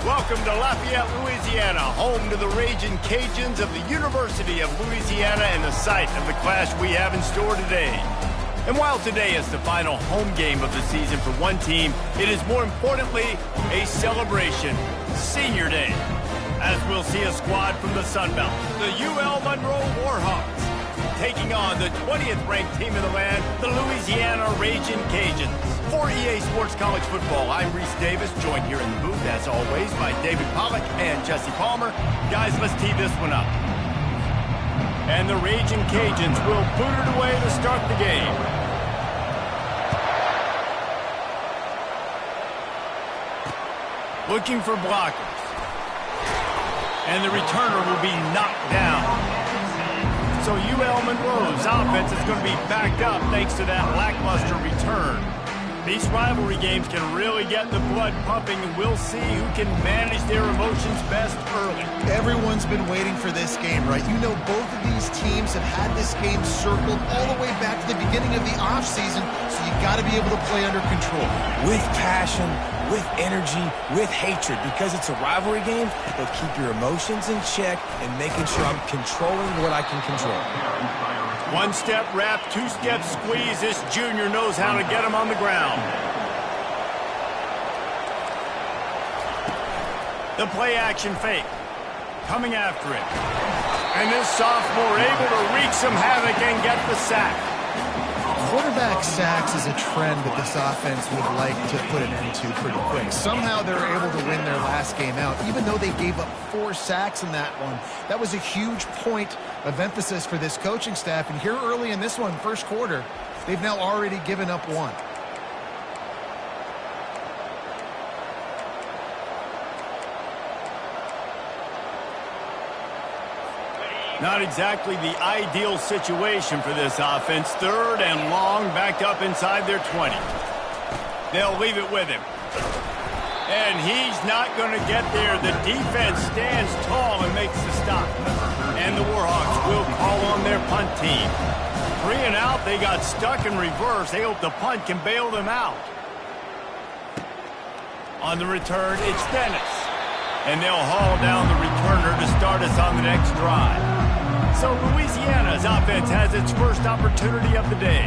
Welcome to Lafayette, Louisiana, home to the Ragin' Cajuns of the University of Louisiana and the site of the clash we have in store today. And while today is the final home game of the season for one team, it is more importantly a celebration, Senior Day, as we'll see a squad from the Sun Belt, the UL Monroe Warhawks, taking on the 20th ranked team in the land, the Louisiana Ragin' Cajuns. For EA Sports College Football, I'm Reese Davis, joined here in the booth, as always, by David Pollack and Jesse Palmer. Guys, let's tee this one up. And the Ragin' Cajuns will boot it away to start the game. Looking for blockers. And the returner will be knocked down. So UL Monroe's offense is going to be backed up thanks to that lackluster return. These rivalry games can really get the blood pumping, and we'll see who can manage their emotions best early. Everyone's been waiting for this game, right? You know, both of these teams have had this game circled all the way back to the beginning of the offseason, so you got to be able to play under control. With passion, with energy, with hatred, because it's a rivalry game, they'll keep your emotions in check and making sure I'm controlling what I can control. One-step wrap, two-step squeeze. This junior knows how to get him on the ground. The play-action fake. Coming after it. And this sophomore able to wreak some havoc and get the sack. Quarterback sacks is a trend that this offense would like to put an end to pretty quick. Somehow they're able to win their last game out, even though they gave up 4 sacks in that one. That was a huge point of emphasis for this coaching staff. And here early in this one, first quarter, they've now already given up 1. Not exactly the ideal situation for this offense. Third and long, backed up inside their 20. They'll leave it with him. And he's not going to get there. The defense stands tall and makes the stop. And the Warhawks will call on their punt team. 3 and out, they got stuck in reverse. They hope the punt can bail them out. On the return, it's Dennis. And they'll haul down the returner to start us on the next drive. So Louisiana's offense has its first opportunity of the day.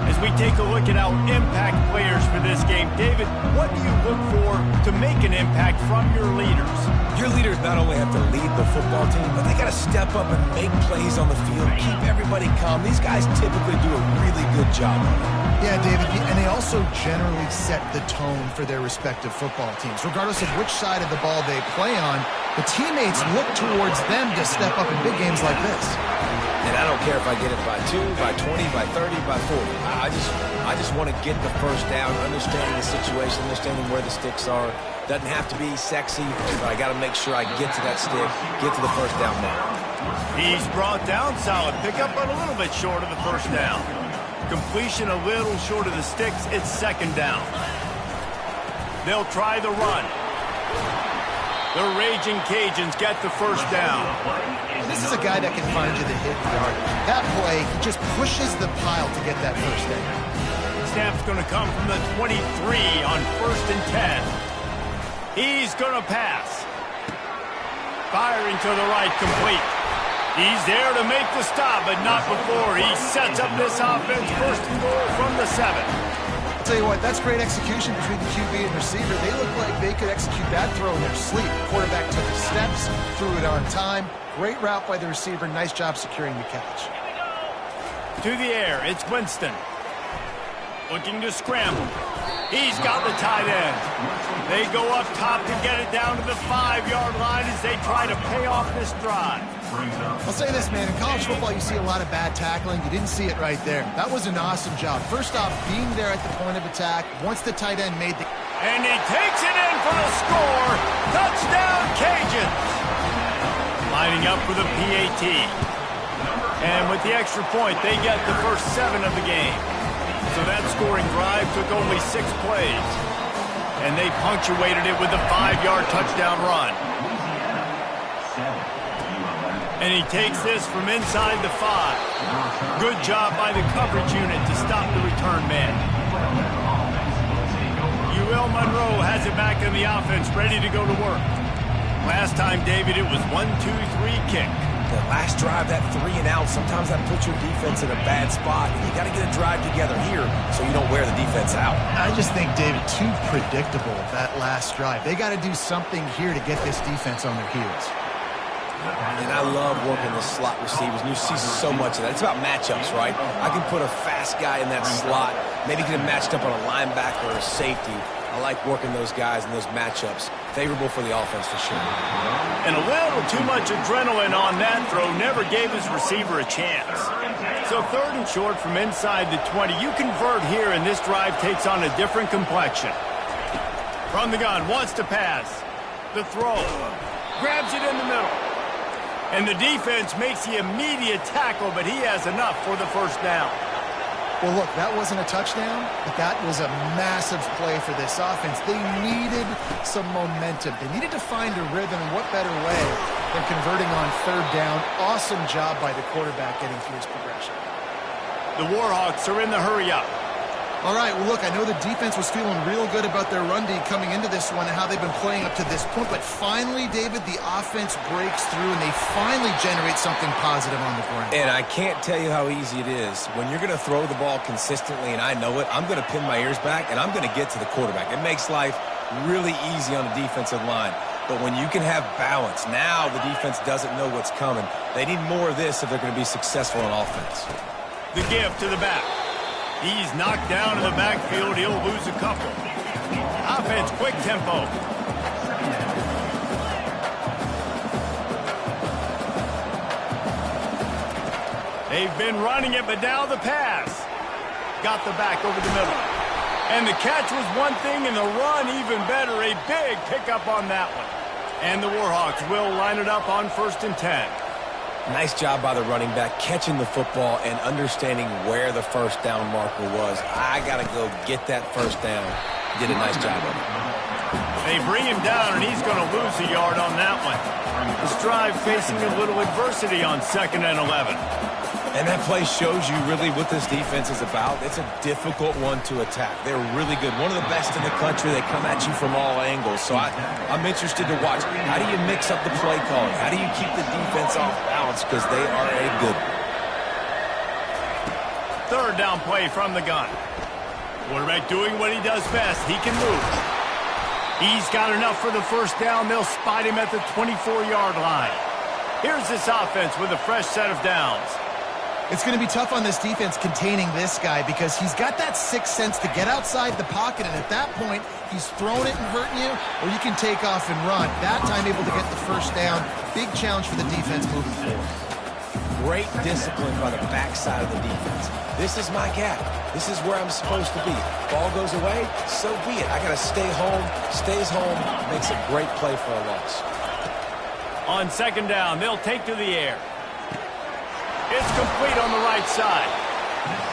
As we take a look at our impact players for this game, David, what do you look for to make an impact from your leaders? Your leaders not only have to lead the football team, but they got to step up and make plays on the field, keep everybody calm. These guys typically do a really good job. Yeah, David, and they also generally set the tone for their respective football teams. Regardless of which side of the ball they play on, the teammates look towards them to step up in big games like this. And I don't care if I get it by 2, by 20, by 30, by 40. I just want to get the first down, understanding the situation, understanding where the sticks are. Doesn't have to be sexy, but I got to make sure I get to that stick, get to the first down mark. He's brought down, solid pickup, but a little bit short of the first down. Completion a little short of the sticks. It's second down. They'll try the run. The Ragin' Cajuns get the first down. This is a guy that can find you the hit yard. That play, he just pushes the pile to get that first down. Snap's going to come from the 23 on 1st and 10. He's going to pass. Firing to the right, complete. He's there to make the stop, but not before he sets up this offense. First and goal from the 7. I'll tell you what, that's great execution between the QB and receiver. They look like they could execute that throw in their sleep. Quarterback took his steps, threw it on time. Great route by the receiver. Nice job securing the catch. To the air, it's Winston. Looking to scramble. He's got the tight end. They go up top to get it down to the 5-yard line as they try to pay off this drive. I'll say this, man. In college football, you see a lot of bad tackling. You didn't see it right there. That was an awesome job. First off, being there at the point of attack. Once the tight end made the... And he takes it in for the score. Touchdown, Cajuns. Lining up for the PAT. And with the extra point, they get the first 7 of the game. So that scoring drive took only 6 plays. And they punctuated it with a 5-yard touchdown run. And he takes this from inside the 5. Good job by the coverage unit to stop the return man. will. Monroe has it back in the offense, ready to go to work. Last time, David, it was 1-2-3 kick. The last drive, that 3 and out, sometimes that puts your defense in a bad spot. You got to get a drive together here so you don't wear the defense out. I just think, David, too predictable, that last drive. They got to do something here to get this defense on their heels. And I love working the slot receivers, and you see so much of that. It's about matchups, right? I can put a fast guy in that slot, maybe get him matched up on a linebacker or a safety. I like working those guys in those matchups. Favorable for the offense for sure. And a little too much adrenaline on that throw never gave his receiver a chance. So 3rd and short from inside the 20. You convert here, and this drive takes on a different complexion. From the gun, wants to pass. The throw. Grabs it in the middle. And the defense makes the immediate tackle, but he has enough for the first down. Well, look, that wasn't a touchdown, but that was a massive play for this offense. They needed some momentum. They needed to find a rhythm, and what better way than converting on 3rd down. Awesome job by the quarterback getting through his progression. The Warhawks are in the hurry-up. All right, well, look, I know the defense was feeling real good about their run D coming into this one and how they've been playing up to this point, but finally, David, the offense breaks through and they finally generate something positive on the ground. And I can't tell you how easy it is. When you're going to throw the ball consistently, and I know it, I'm going to pin my ears back, and I'm going to get to the quarterback. It makes life really easy on the defensive line. But when you can have balance, now the defense doesn't know what's coming. They need more of this if they're going to be successful on offense. The give to the back. He's knocked down in the backfield. He'll lose a couple. Offense, quick tempo. They've been running it, but now the pass. Got the back over the middle. And the catch was one thing, and the run even better. A big pickup on that one. And the Warhawks will line it up on 1st and 10. Nice job by the running back, catching the football and understanding where the first down marker was. I got to go get that first down. Did a nice job of it. They bring him down, and he's going to lose a yard on that one. This drive facing a little adversity on 2nd and 11. And that play shows you really what this defense is about. It's a difficult one to attack. They're really good. One of the best in the country. They come at you from all angles. So I'm interested to watch. How do you mix up the play calling? How do you keep the defense off balance? Because they are a good one. 3rd down play from the gun. Quarterback doing what he does best. He can move. He's got enough for the first down. They'll spot him at the 24-yard line. Here's this offense with a fresh set of downs. It's going to be tough on this defense containing this guy because he's got that sixth sense to get outside the pocket, and at that point, he's throwing it and hurting you, or you can take off and run. That time able to get the first down. Big challenge for the defense moving forward. Great discipline by the backside of the defense. This is my gap. This is where I'm supposed to be. Ball goes away, so be it. I got to stay home. Stays home, makes a great play for a loss. On 2nd down, they'll take to the air. It's complete on the right side.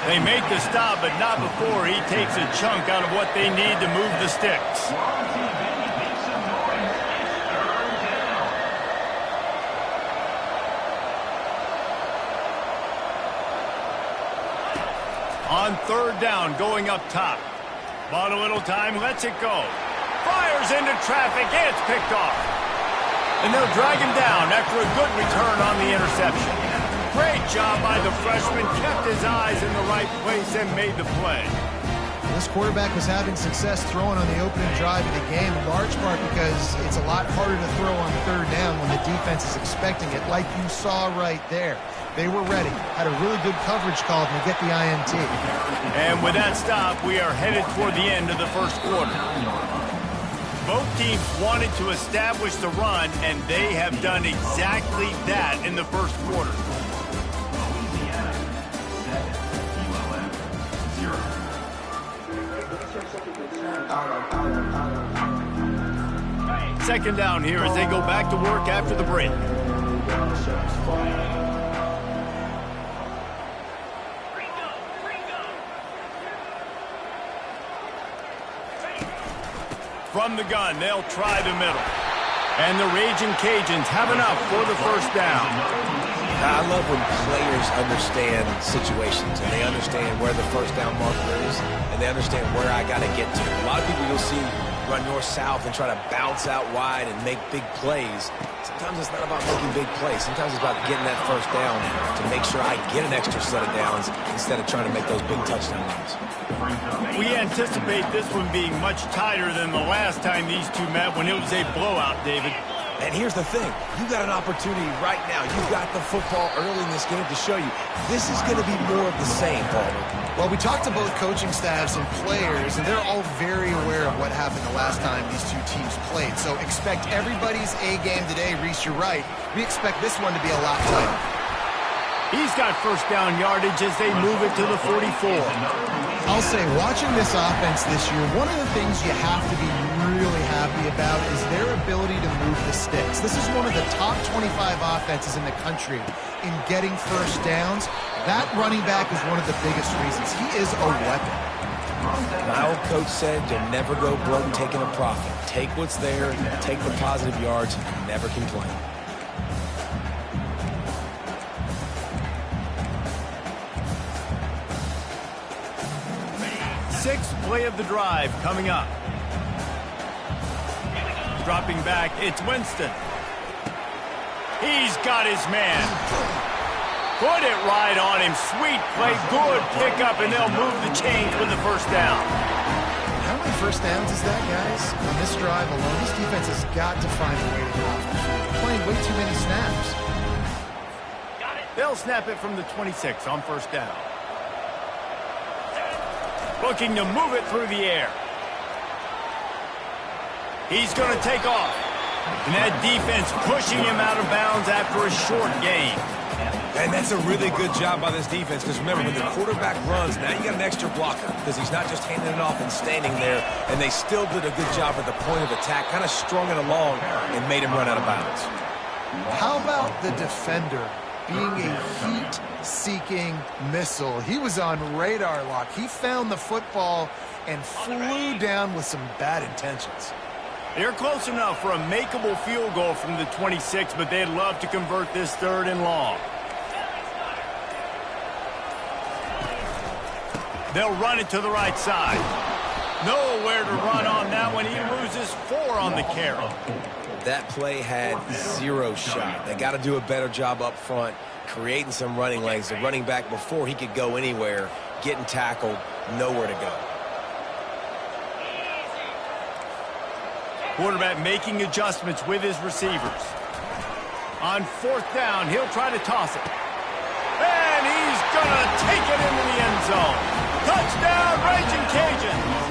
They make the stop, but not before he takes a chunk out of what they need to move the sticks. On 3rd down, going up top. Bought a little time, lets it go. Fires into traffic, it's picked off. And they'll drag him down after a good return on the interception. Great job by the freshman, kept his eyes in the right place and made the play. This quarterback was having success throwing on the opening drive of the game, in large part because it's a lot harder to throw on 3rd down when the defense is expecting it, like you saw right there. They were ready, had a really good coverage call, and they get the INT. And with that stop, we are headed toward the end of the first quarter. Both teams wanted to establish the run, and they have done exactly that in the first quarter. Second down here as they go back to work after the break. From the gun, they'll try the middle. And the Raging Cajuns have enough for the first down. I love when players understand situations and they understand where the first down marker is and they understand where I got to get to. A lot of people you'll see run north-south and try to bounce out wide and make big plays. Sometimes it's not about making big plays. Sometimes it's about getting that first down to make sure I get an extra set of downs instead of trying to make those big touchdown runs. We anticipate this one being much tighter than the last time these two met when it was a blowout, David. And here's the thing. You got an opportunity right now. You've got the football early in this game to show you this is going to be more of the same, Palmer. Well, we talked to both coaching staffs and players, and they're all very aware of what happened the last time these two teams played. So expect everybody's A game today. Reese, you're right. We expect this one to be a lot tighter. He's got first down yardage as they move it to the 44. I'll say, watching this offense this year, one of the things you have to be really happy about is their ability to move the sticks. This is one of the top 25 offenses in the country in getting first downs. That running back is one of the biggest reasons. He is a weapon. My old coach said you'll never go broke taking a profit. Take what's there, take the positive yards, never complain. Sixth play of the drive coming up. Dropping back, it's Winston. He's got his man. Put it right on him. Sweet play, good pickup, and they'll move the chains with the first down. How many first downs is that, guys? On this drive alone, this defense has got to find a way to get off the field. They're playing way too many snaps. They'll snap it from the 26 on first down. Looking to move it through the air. He's going to take off. And that defense pushing him out of bounds after a short gain. And that's a really good job by this defense because remember, when the quarterback runs, now you got an extra blocker because he's not just handing it off and standing there, and they still did a good job at the point of attack, kind of strung it along and made him run out of bounds. How about the defender being a heat-seeking missile? He was on radar lock. He found the football and flew down with some bad intentions. They're close enough for a makeable field goal from the 26, but they'd love to convert this third and long. They'll run it to the right side. Nowhere to run on that one. He loses 4 on the carry. That play had 0 shot. They got to do a better job up front, creating some running lanes. The running back, before he could go anywhere, getting tackled, nowhere to go. Quarterback making adjustments with his receivers. On fourth down, he'll try to toss it. And he's going to take it into the end zone. Touchdown, Raging Cajuns.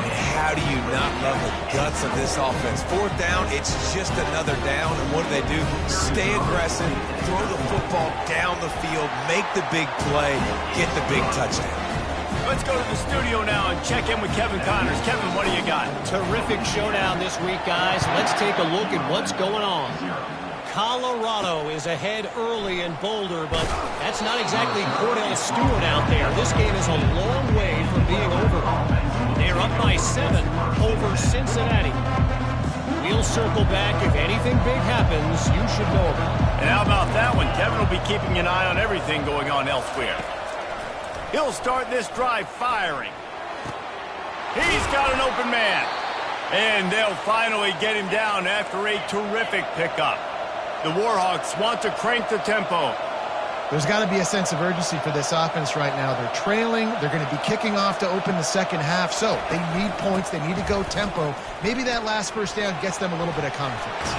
And how do you not love the guts of this offense? Fourth down, it's just another down. And what do? Stay aggressive, throw the football down the field, make the big play, get the big touchdown. Let's go to the studio now and check in with Kevin Connors. Kevin, what do you got? Terrific showdown this week, guys. Let's take a look at what's going on. Colorado is ahead early in Boulder, but that's not exactly Cordell Stewart out there. This game is a long way from being over. They're up by 7 over Cincinnati. We'll circle back. If anything big happens, you should know about it. And how about that one? Kevin will be keeping an eye on everything going on elsewhere. He'll start this drive firing. He's got an open man. And they'll finally get him down after a terrific pickup. The Warhawks want to crank the tempo. There's got to be a sense of urgency for this offense right now. They're trailing. They're going to be kicking off to open the second half. So they need points. They need to go tempo. Maybe that last first down gets them a little bit of confidence.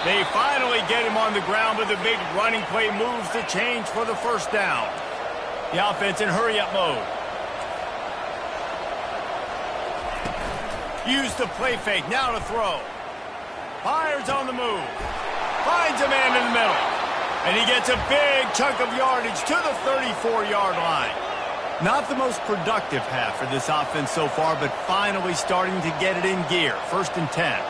They finally get him on the ground, but the big running play moves the change for the first down. The offense in hurry-up mode. Use the play fake. Now to throw. Fires on the move. Finds a man in the middle. And he gets a big chunk of yardage to the 34-yard line. Not the most productive half for this offense so far, but finally starting to get it in gear. 1st and 10.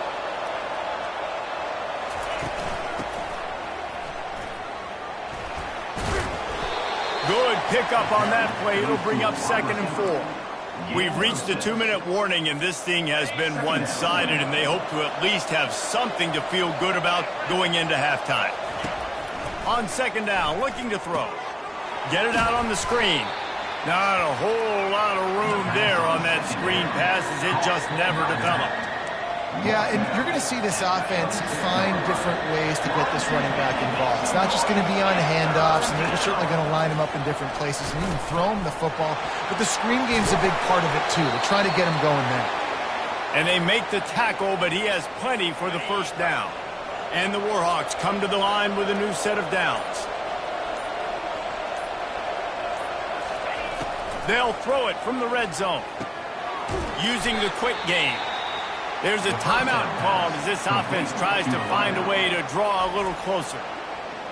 Good pickup on that play. It'll bring up 2nd and 4. We've reached the 2-minute warning, and this thing has been one-sided, and they hope to at least have something to feel good about going into halftime. On second down, looking to throw. Get it out on the screen. Not a whole lot of room there on that screen pass as it just never developed. Yeah, and you're going to see this offense find different ways to get this running back involved. It's not just going to be on handoffs, and they're certainly going to line him up in different places and even throw him the football. But the screen game's a big part of it, too. They're trying to get him going there. And they make the tackle, but he has plenty for the first down. And the Warhawks come to the line with a new set of downs. They'll throw it from the red zone. Using the quick game. There's a timeout called as this offense tries to find a way to draw a little closer.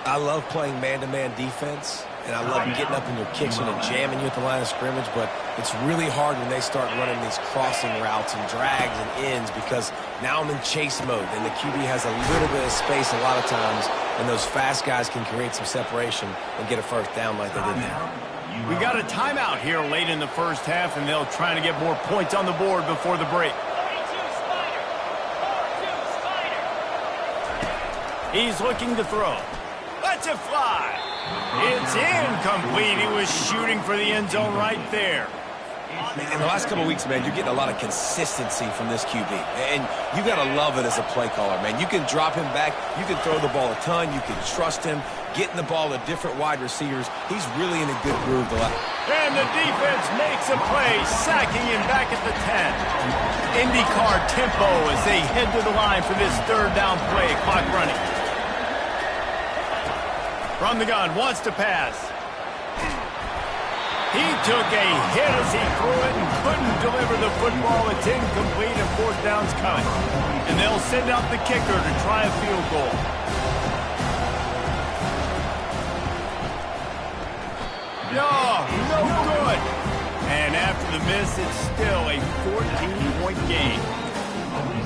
I love playing man-to-man defense, and I love getting up in your kitchen and jamming you at the line of scrimmage, but it's really hard when they start running these crossing routes and drags and ends because now I'm in chase mode, and the QB has a little bit of space a lot of times, and those fast guys can create some separation and get a first down like they did there. We got a timeout here late in the first half, and they'll try to get more points on the board before the break. He's looking to throw. Lets it fly. It's incomplete. He was shooting for the end zone right there. In the last couple of weeks, man, you're getting a lot of consistency from this QB. And you got to love it as a play caller, man. You can drop him back. You can throw the ball a ton. You can trust him. Getting the ball to different wide receivers. He's really in a good groove. And the defense makes a play, sacking him back at the 10. IndyCar tempo as they head to the line for this third down play. Clock running. From the gun, wants to pass. He took a hit as he threw it and couldn't deliver the football. It's incomplete and fourth down's coming. And they'll send out the kicker to try a field goal. No good. And after the miss, it's still a 14-point game.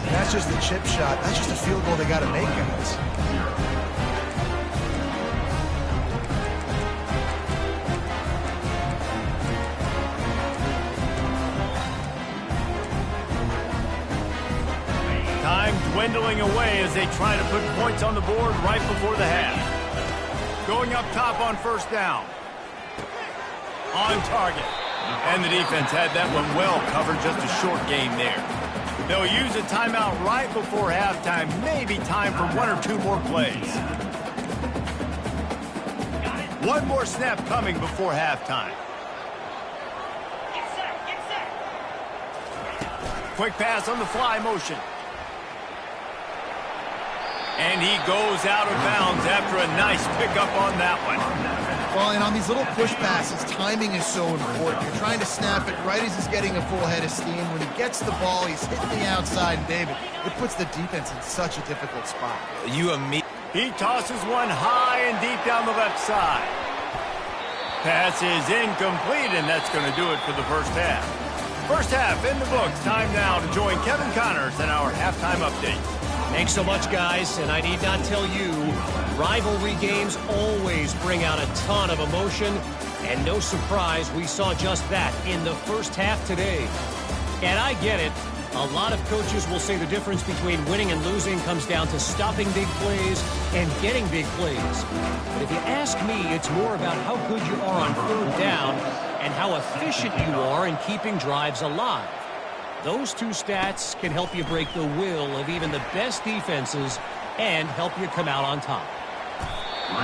That's just the chip shot. That's just a field goal they got to make, guys. Time dwindling away as they try to put points on the board right before the half. Going up top on first down. On target. And the defense had that one well covered, just a short game there. They'll use a timeout right before halftime, maybe time for one or two more plays. One more snap coming before halftime. Quick pass on the fly motion. And he goes out of bounds after a nice pickup on that one. Well, and on these little push passes, timing is so important. You're trying to snap it right as he's getting a full head of steam. When he gets the ball, he's hitting the outside, and David, it puts the defense in such a difficult spot. He tosses one high and deep down the left side. Pass is incomplete, and that's going to do it for the first half. First half in the books. Time now to join Kevin Connors in our halftime update. Thanks so much, guys, and I need not tell you, rivalry games always bring out a ton of emotion, and no surprise, we saw just that in the first half today. And I get it. A lot of coaches will say the difference between winning and losing comes down to stopping big plays and getting big plays. But if you ask me, it's more about how good you are on third down and how efficient you are in keeping drives alive. Those two stats can help you break the will of even the best defenses and help you come out on top.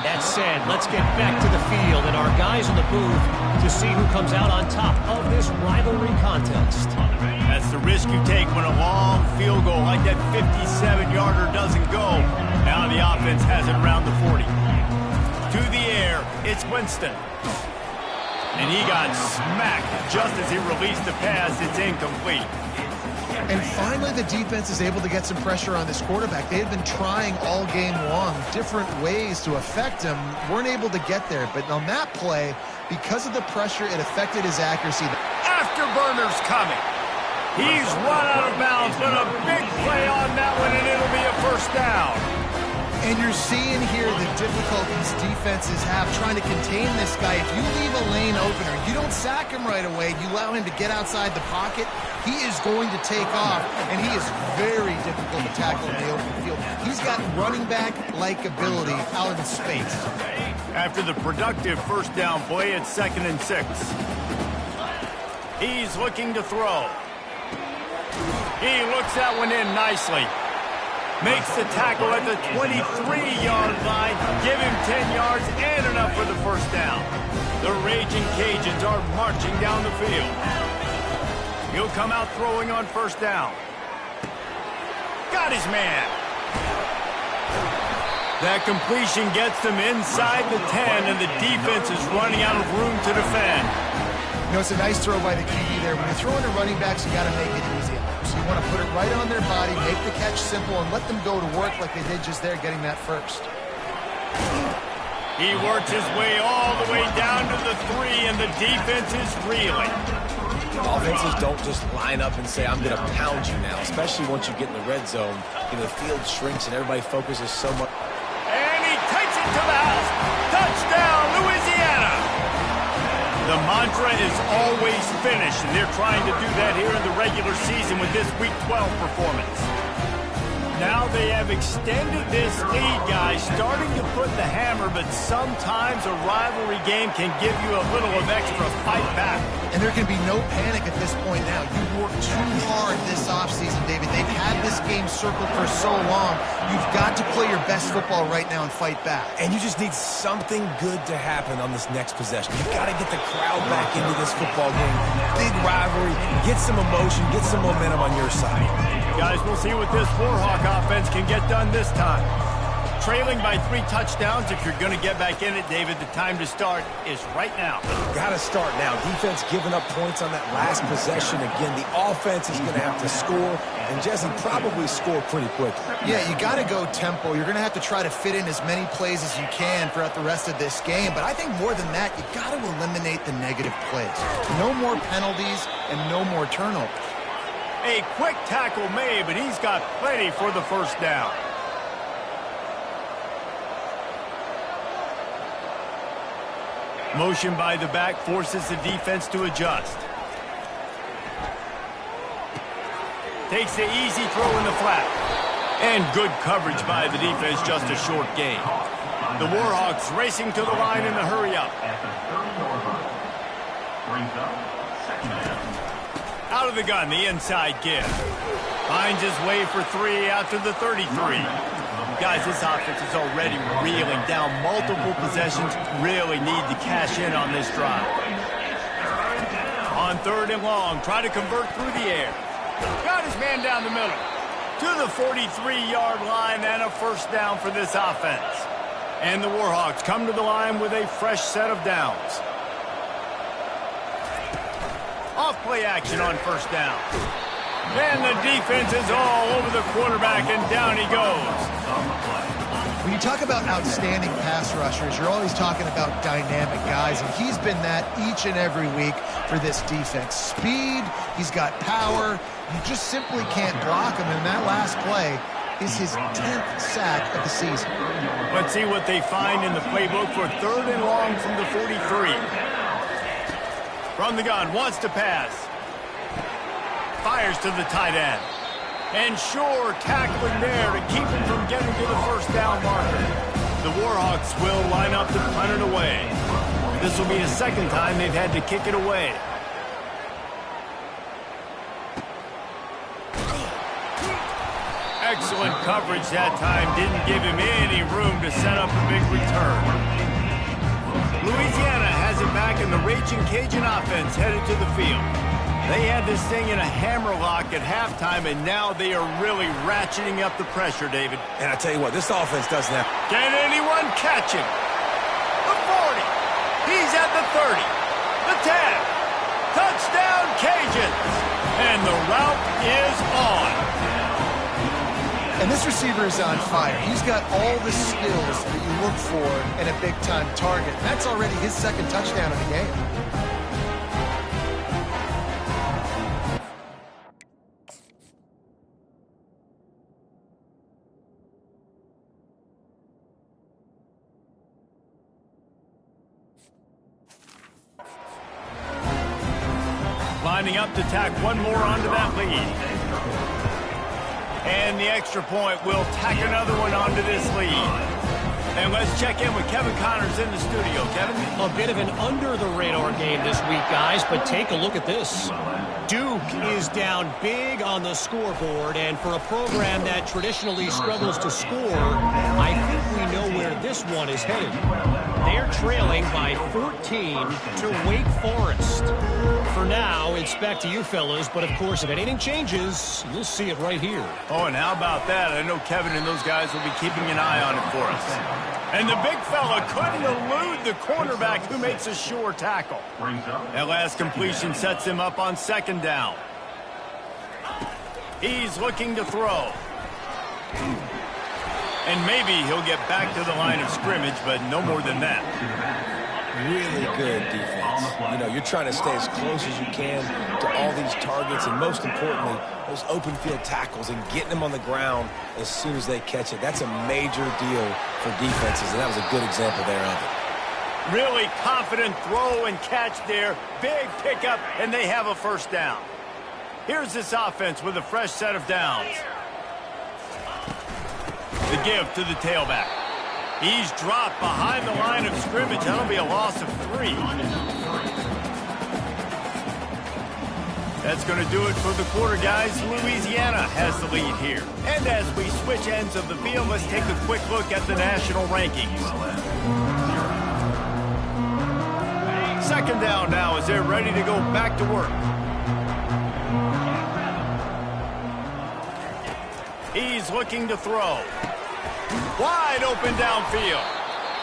That said, let's get back to the field and our guys in the booth to see who comes out on top of this rivalry contest. That's the risk you take when a long field goal like that 57-yarder doesn't go. Now the offense has it around the 40. To the air, it's Winston. And he got smacked just as he released the pass. It's incomplete. And finally, the defense is able to get some pressure on this quarterback. They had been trying all game long different ways to affect him. Weren't able to get there. But on that play, because of the pressure, it affected his accuracy. Afterburner's coming. He's run out of bounds, but a big play on that one, and it'll be a first down. And you're seeing here the difficulties defenses have trying to contain this guy. If you leave a lane open or you don't sack him right away, you allow him to get outside the pocket, he is going to take off, and he is very difficult to tackle in the open field. He's got running back-like ability out in space. After the productive first down play, it's 2nd and 6. He's looking to throw. He looks that one in nicely. Makes the tackle at the 23-yard line. Give him 10 yards and enough for the first down. The Raging Cajuns are marching down the field. He'll come out throwing on first down. Got his man. That completion gets them inside the 10, and the defense is running out of room to defend. You know, it's a nice throw by the QB there. When you're throwing to running backs, you got to make it easy. So you want to put it right on their body, make the catch simple, and let them go to work like they did just there, getting that first. He works his way all the way down to the 3, and the defense is reeling. Offenses don't just line up and say, I'm going to pound you now, especially once you get in the red zone. And the field shrinks and everybody focuses so much. And he takes it to the house. Touchdown, Louisiana! The mantra is always finish, and they're trying to do that here in the regular season with this Week 12 performance. Now they have extended this lead, guys, starting to put the hammer, but sometimes a rivalry game can give you a little of extra fight back. And there can be no panic at this point now. You've worked too hard this offseason, David. They've had this game circled for so long. You've got to play your best football right now and fight back. And you just need something good to happen on this next possession. You've got to get the crowd back into this football game. Big rivalry. Get some emotion. Get some momentum on your side. Guys, we'll see what this Warhawk offense can get done this time. Trailing by 3 touchdowns. If you're going to get back in it, David, the time to start is right now. Got to start now. Defense giving up points on that last possession. Again, the offense is going to have to score, and Jesse probably score pretty quickly. Yeah, you got to go tempo. You're going to have to try to fit in as many plays as you can throughout the rest of this game. But I think more than that, you got to eliminate the negative plays. No more penalties and no more turnovers. A quick tackle made, but he's got plenty for the first down. Motion by the back forces the defense to adjust. Takes the easy throw in the flat. And good coverage by the defense, just a short gain. The Warhawks racing to the line in the hurry-up. Out of the gun, the inside give. Finds his way for 3 out to the 33. Guys, this offense is already reeling down multiple possessions. Really need to cash in on this drive. On 3rd and long, try to convert through the air. Got his man down the middle. To the 43-yard line and a first down for this offense. And the Warhawks come to the line with a fresh set of downs. Off play action on first down. And the defense is all over the quarterback, and down he goes. When you talk about outstanding pass rushers, you're always talking about dynamic guys, and he's been that each and every week for this defense. Speed, he's got power. You just simply can't block him, and that last play is his 10th sack of the season. Let's see what they find in the playbook for 3rd and long from the 43. From the gun, wants to pass. Fires to the tight end. And sure, tackling there to keep him from getting to the first down marker. The Warhawks will line up to punt it away. This will be the 2nd time they've had to kick it away. Excellent coverage that time. Didn't give him any room to set up a big return. Louisiana has it back, in the Raging Cajun offense headed to the field. They had this thing in a hammerlock at halftime, and now they are really ratcheting up the pressure, David. And I tell you what, this offense doesn't have... Can anyone catch him? The 40. He's at the 30. The 10. Touchdown, Cajuns. And the route is on. And this receiver is on fire. He's got all the skills that you look for in a big-time target. That's already his 2nd touchdown of the game. lining up to tack one more onto that lead. And the extra point will tack another one onto this lead. And let's check in with Kevin Connors in the studio. Kevin? A bit of an under-the-radar game this week, guys, but take a look at this. Duke is down big on the scoreboard, and for a program that traditionally struggles to score, I think we know where this one is headed. They're trailing by 14 to Wake Forest. For now, it's back to you fellas, but of course, if anything changes, you'll see it right here. Oh, and how about that? I know Kevin and those guys will be keeping an eye on it for us. And the big fella couldn't elude the cornerback who makes a sure tackle. That last completion sets him up on second down. He's looking to throw. And maybe he'll get back to the line of scrimmage, but no more than that. Really good defense. You know, you're trying to stay as close as you can to all these targets, and most importantly, those open field tackles and getting them on the ground as soon as they catch it. That's a major deal for defenses, and that was a good example there of it. Really confident throw and catch there. Big pickup, and they have a first down. Here's this offense with a fresh set of downs. The give to the tailback. He's dropped behind the line of scrimmage. That'll be a loss of 3. That's going to do it for the quarter, guys. Louisiana has the lead here. And as we switch ends of the field, let's take a quick look at the national rankings. Second down now as they're ready to go back to work. He's looking to throw. Wide open downfield.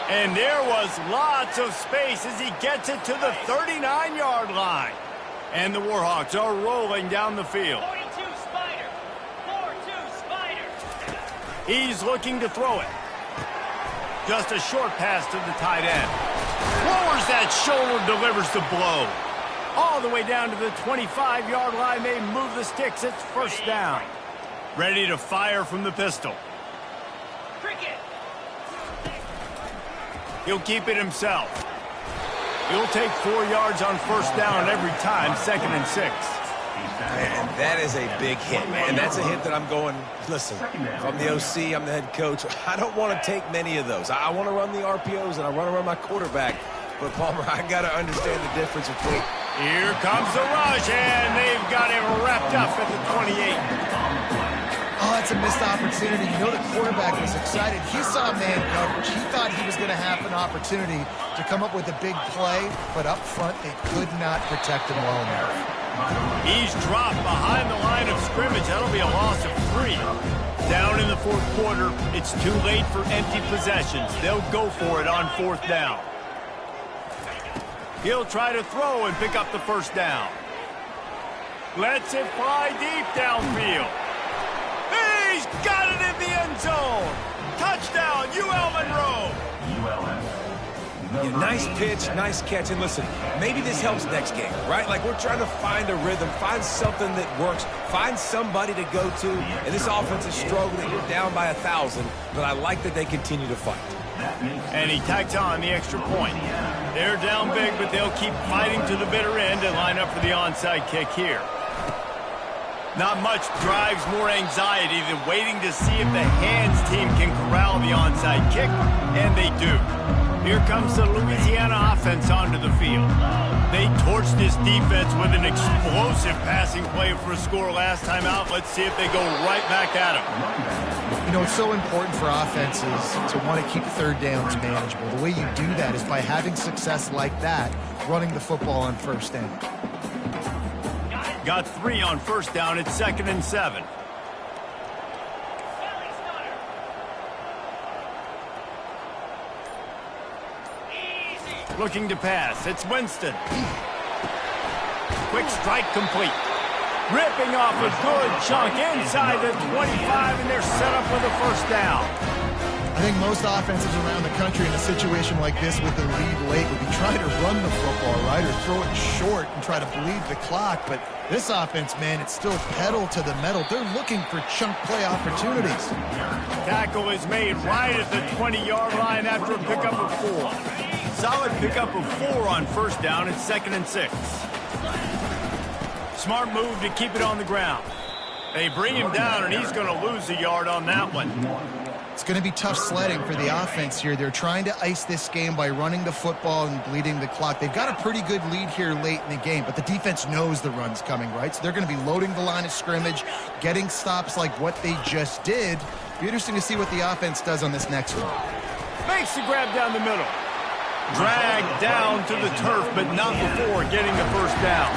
And there was lots of space as he gets it to the 39-yard line. And the Warhawks are rolling down the field. 42 Spider. 4-2 Spider. He's looking to throw it. Just a short pass to the tight end. Lowers that shoulder, delivers the blow. All the way down to the 25-yard line. They move the sticks. It's first down. Ready to fire from the pistol. He'll keep it himself. He'll take 4 yards on first down every time, 2nd and 6. Man, that is a big hit, man. That's a hit that I'm going, listen, if I'm the OC, I'm the head coach, I don't want to take many of those. I want to run the RPOs, and I want to run my quarterback. But, Palmer, I got to understand the difference between... Here comes the rush, and they've got him wrapped up at the 28. Oh, that's a missed opportunity. You know the quarterback was excited. He saw man coverage. He thought he was going to have an opportunity to come up with a big play, but up front they could not protect him well enough. He's dropped behind the line of scrimmage. That'll be a loss of 3. Down in the fourth quarter, it's too late for empty possessions. They'll go for it on 4th down. He'll try to throw and pick up the first down. Lets it fly deep downfield. He's got it in the end zone. Touchdown, UL Monroe. Yeah, nice pitch, nice catch. And listen, maybe this helps next game, right? Like we're trying to find a rhythm, find something that works, find somebody to go to. And this offense is struggling. You're down by 1,000, but I like that they continue to fight. And he tacks on the extra point. They're down big, but they'll keep fighting to the bitter end and line up for the onside kick here. Not much drives more anxiety than waiting to see if the hands team can corral the onside kick, and they do. Here comes the Louisiana offense onto the field. They torched this defense with an explosive passing play for a score last time out. Let's see if they go right back at him. You know, it's so important for offenses to want to keep third downs manageable. The way you do that is by having success like that, running the football on first down. Got 3 on first down. It's 2nd and 7. Looking to pass. It's Winston. Quick strike complete. Ripping off a good chunk inside the 25, and they're set up with a first down. I think most offenses around the country in a situation like this with the lead late would be trying to run the football, right, or throw it short and try to bleed the clock. But this offense, man, it's still pedal to the metal. They're looking for chunk play opportunities. Tackle is made right at the 20-yard line after a pickup of 4. Solid pickup of 4 on first down. It's 2nd and 6. Smart move to keep it on the ground. They bring him down, and he's going to lose a yard on that one. It's going to be tough sledding for the offense here. They're trying to ice this game by running the football and bleeding the clock. They've got a pretty good lead here late in the game, but the defense knows the run's coming, right? So they're going to be loading the line of scrimmage, getting stops like what they just did. Be interesting to see what the offense does on this next one. Makes the grab down the middle. Dragged down to the turf, but not before getting the first down.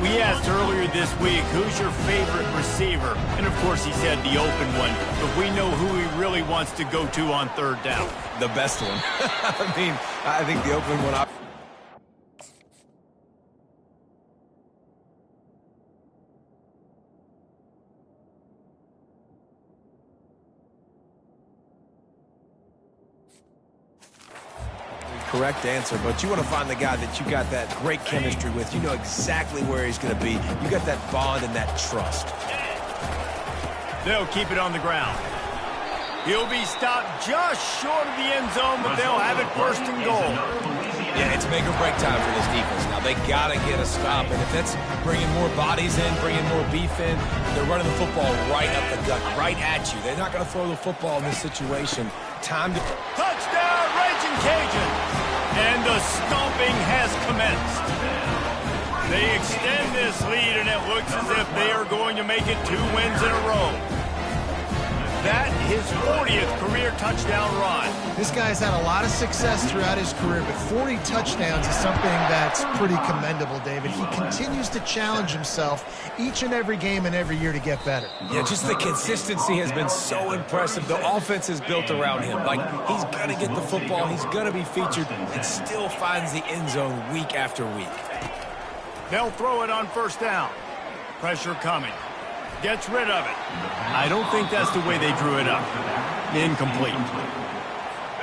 We asked earlier this week, who's your favorite receiver? And, of course, he said the open one. But we know who he really wants to go to on third down. The best one. I think the open one... Correct answer, but you want to find the guy that you got that great chemistry with. You know exactly where he's going to be. You got that bond and that trust. They'll keep it on the ground. He'll be stopped just short of the end zone, but they'll have it first and goal. Yeah, it's make or break time for this defense. Now, they got to get a stop, and if that's bringing more bodies in, bringing more beef in, they're running the football right up the gut, right at you. They're not going to throw the football in this situation. Time to... Touchdown, Raging Cajuns! And the stomping has commenced. They extend this lead, and it looks as if they are going to make it 2 wins in a row. That, his 40th career touchdown run. This guy's had a lot of success throughout his career, but 40 touchdowns is something that's pretty commendable, David. He continues to challenge himself each and every game and every year to get better. Yeah, just the consistency has been so impressive. The offense is built around him. Like, he's going to get the football, he's going to be featured, and still finds the end zone week after week. They'll throw it on first down. Pressure coming. Gets rid of it. I don't think that's the way they drew it up. Incomplete.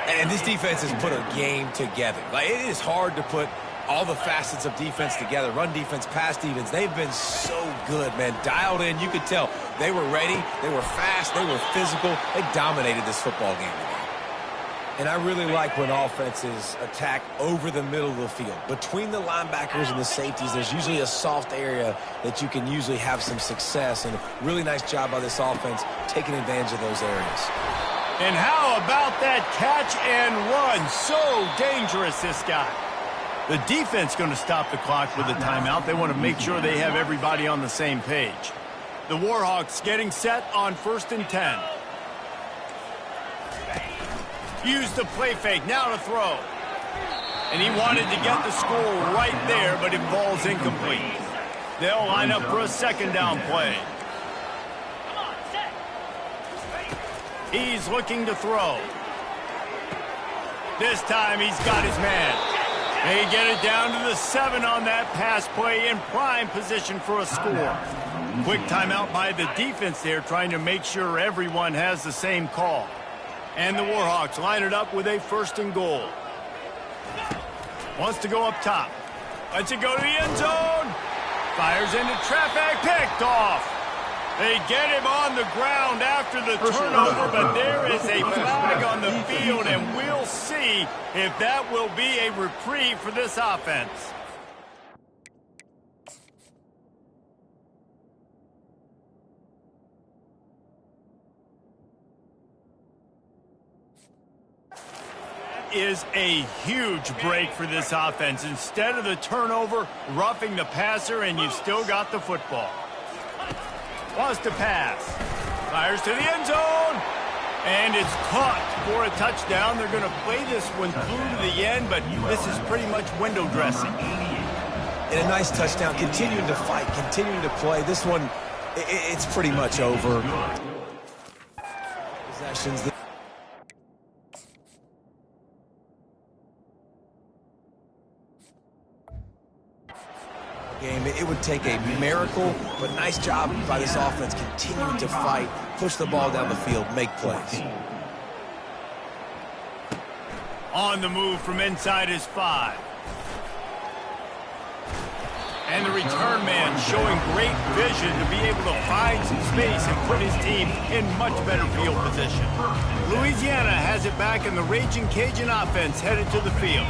And this defense has put a game together. Like, it is hard to put all the facets of defense together. Run defense, pass defense. They've been so good, man. Dialed in. You could tell they were ready. They were fast. They were physical. They dominated this football game today. And I really like when offenses attack over the middle of the field. Between the linebackers and the safeties, there's usually a soft area that you can usually have some success. And a really nice job by this offense taking advantage of those areas. And how about that catch and run? So dangerous, this guy. The defense going to stop the clock with a timeout. They want to make sure they have everybody on the same page. The Warhawks getting set on 1st and 10. Use the play fake, now to throw. And he wanted to get the score right there, but it falls incomplete. They'll line up for a second down play. He's looking to throw. This time he's got his man. They get it down to the 7 on that pass play in prime position for a score. Quick timeout by the defense there, trying to make sure everyone has the same call. And the Warhawks line it up with a 1st and goal. Wants to go up top. Lets it go to the end zone. Fires into traffic. Picked off. They get him on the ground after the turnover, but there is a flag on the field, and we'll see if that will be a reprieve for this offense. Is a huge break for this offense. Instead of the turnover, roughing the passer, and you've still got the football. Wants to pass. Fires to the end zone. And it's caught for a touchdown. They're going to play this one through to the end, but this is pretty much window dressing. And a nice touchdown. Continuing to fight, continuing to play. This one, it's pretty much over. Possessions. Game. It would take a miracle, but nice job by this offense continuing to fight, push the ball down the field, make plays. On the move from inside his 5. And the return man showing great vision to be able to find some space and put his team in much better field position. Louisiana has it back, and the Raging Cajun offense headed to the field.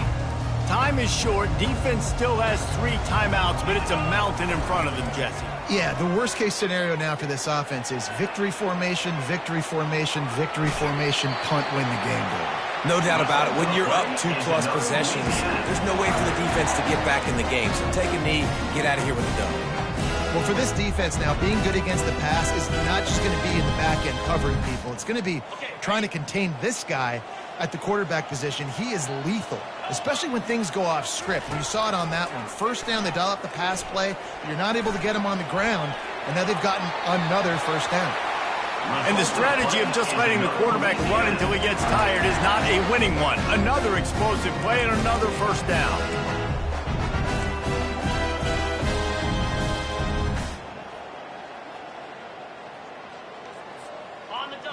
Time is short. Defense still has 3 timeouts, but it's a mountain in front of them, Jesse. Yeah, the worst-case scenario now for this offense is victory formation, victory formation, victory formation, punt, win the game goal. No doubt about it. When you're up 2+ possessions, there's no way for the defense to get back in the game. So take a knee, get out of here with a dub. Well, for this defense now, being good against the pass is not just going to be in the back end covering people. It's going to be trying to contain this guy at the quarterback position. He is lethal, especially when things go off script. And you saw it on that one. First down, they dial up the pass play. You're not able to get him on the ground, and now they've gotten another first down. And the strategy of just letting the quarterback run until he gets tired is not a winning one. Another explosive play and another first down.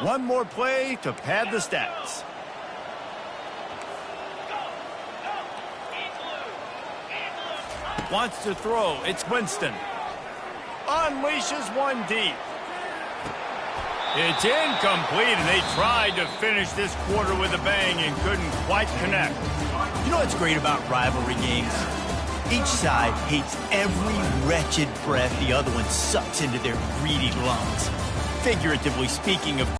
One more play to pad the stats. Wants to throw. It's Winston. Unleashes one deep. It's incomplete, and they tried to finish this quarter with a bang and couldn't quite connect. You know what's great about rivalry games? Each side hates every wretched breath the other one sucks into their greedy lungs. Figuratively speaking, of